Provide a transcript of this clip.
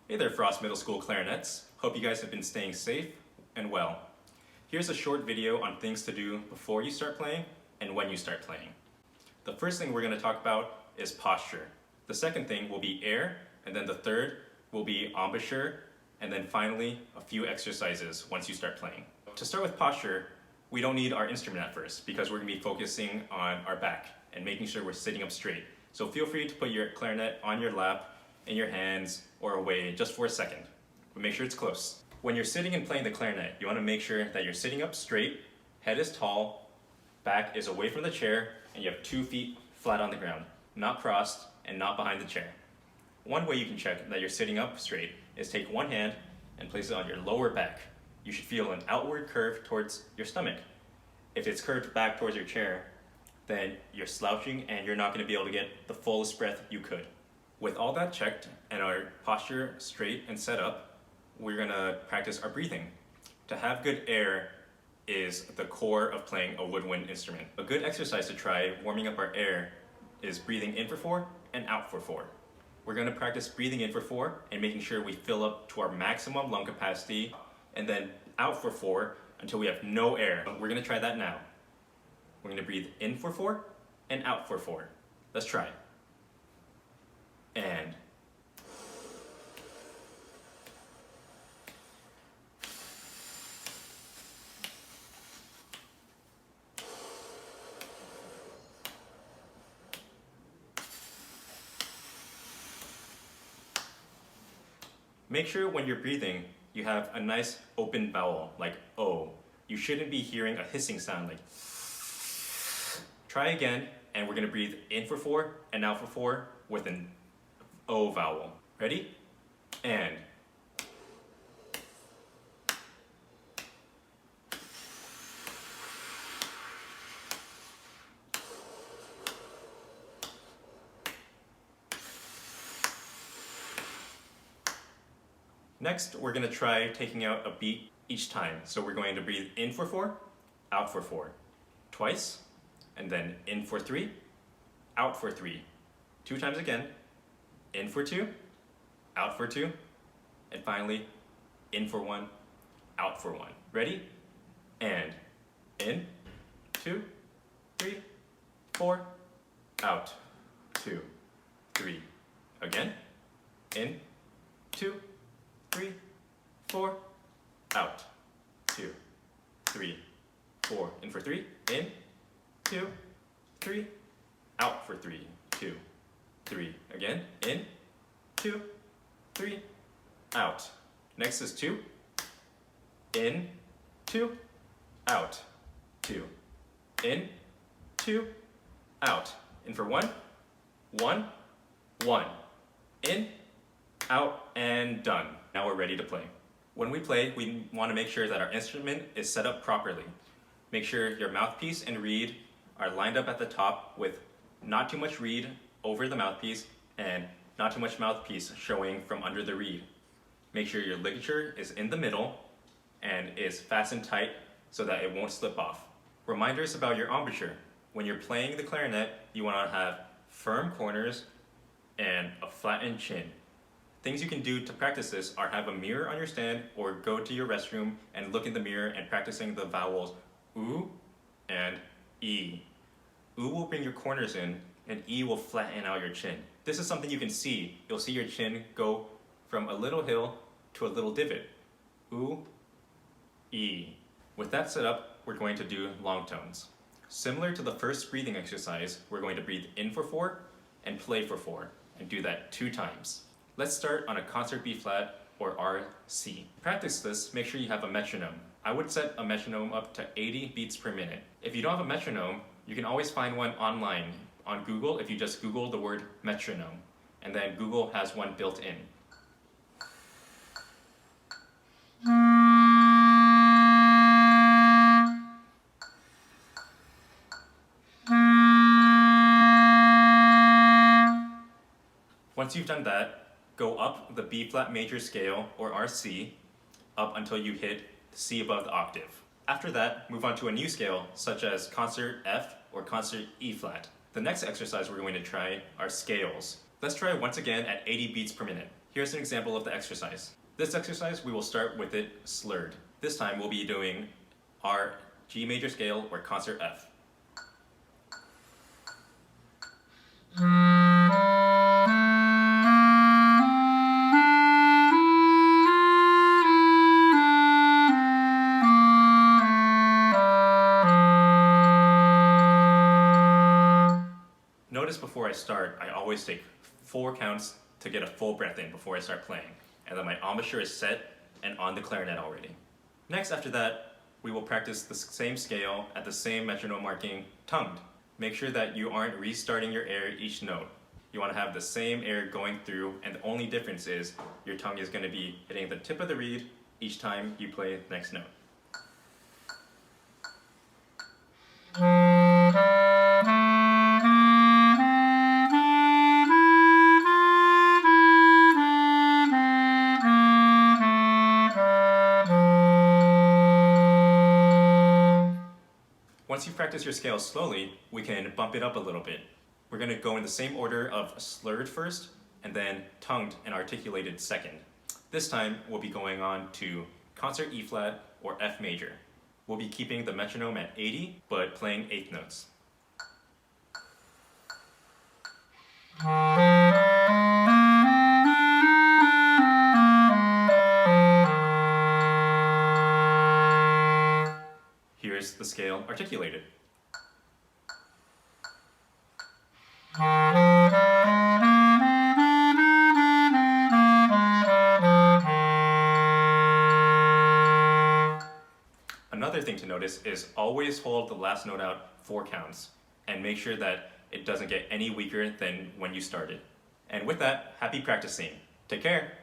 Hey there, Frost Middle School Clarinets. Hope you guys have been staying safe and well. Here's a short video on things to do before you start playing and when you start playing. The first thing we're going to talk about is posture. The second thing will be air, and then the third will be embouchure, and then finally a few exercises once you start playing. To start with posture, we don't need our instrument at first because we're going to be focusing on our back and making sure we're sitting up straight. So feel free to put your clarinet on your lap, in your hands, or away just for a second. But make sure it's close. When you're sitting and playing the clarinet, you want to make sure that you're sitting up straight, head is tall, back is away from the chair, and you have 2 feet flat on the ground, not crossed and not behind the chair. One way you can check that you're sitting up straight is take one hand and place it on your lower back. You should feel an outward curve towards your stomach. If it's curved back towards your chair, then you're slouching and you're not going to be able to get the fullest breath you could. With all that checked and our posture straight and set up, we're going to practice our breathing. To have good air is the core of playing a woodwind instrument. A good exercise to try warming up our air is breathing in for 4 and out for 4. We're going to practice breathing in for 4 and making sure we fill up to our maximum lung capacity, and then out for 4 until we have no air. We're going to try that now. We're going to breathe in for 4 and out for 4. Let's try. And make sure when you're breathing, you have a nice open vowel like O. You shouldn't be hearing a hissing sound like. Try again, and we're going to breathe in for 4 and out for 4 with an O vowel. Ready? And. Next, we're going to try taking out a beat each time. So we're going to breathe in for 4, out for 4. Twice, and then in for 3, out for 3. 2 times again. In for 2, out for 2, and finally, in for 1, out for 1. Ready? And in, 2, 3, 4, out, 2, 3. Again, in, 2, 3, 4, out, 2, 3, 4. In for 3, in, 2, 3, out for 3, 2, 3. Again, in, 2, 3, out. Next is 2, in, 2, out, 2, in, 2, out. In for 1, 1, 1. In, out, and done. Now we're ready to play. When we play, we want to make sure that our instrument is set up properly. Make sure your mouthpiece and reed are lined up at the top with not too much reed over the mouthpiece and not too much mouthpiece showing from under the reed. Make sure your ligature is in the middle and is fastened tight so that it won't slip off. Reminders about your embouchure. When you're playing the clarinet, you want to have firm corners and a flattened chin. Things you can do to practice this are have a mirror on your stand or go to your restroom and look in the mirror and practicing the vowels oo and e. Oo will bring your corners in and e will flatten out your chin. This is something you can see. You'll see your chin go from a little hill to a little divot. Oo, e. With that set up, we're going to do long tones. Similar to the first breathing exercise, we're going to breathe in for 4 and play for 4 and do that 2 times. Let's start on a concert B flat or RC. To practice this, make sure you have a metronome. I would set a metronome up to 80 beats per minute. If you don't have a metronome, you can always find one online on Google if you just Google the word metronome, and then Google has one built in. Once you've done that, go up the B flat major scale or RC up until you hit C above the octave. After that, move on to a new scale such as concert F or concert E flat. The next exercise we're going to try are scales. Let's try once again at 80 beats per minute. Here's an example of the exercise. This exercise, we will start with it slurred. This time we'll be doing our G major scale or concert F. Notice before I start, I always take 4 counts to get a full breath in before I start playing, and then my embouchure is set and on the clarinet already. Next, after that, we will practice the same scale at the same metronome marking, tongued. Make sure that you aren't restarting your air each note. You want to have the same air going through, and the only difference is your tongue is going to be hitting the tip of the reed each time you play the next note. Once you practice your scales slowly, we can bump it up a little bit. We're going to go in the same order of slurred first, and then tongued and articulated second. This time, we'll be going on to concert E flat or F major. We'll be keeping the metronome at 80, but playing eighth notes. Here's the scale articulated. Another thing to notice is always hold the last note out 4 counts and make sure that it doesn't get any weaker than when you started. And with that, happy practicing. Take care.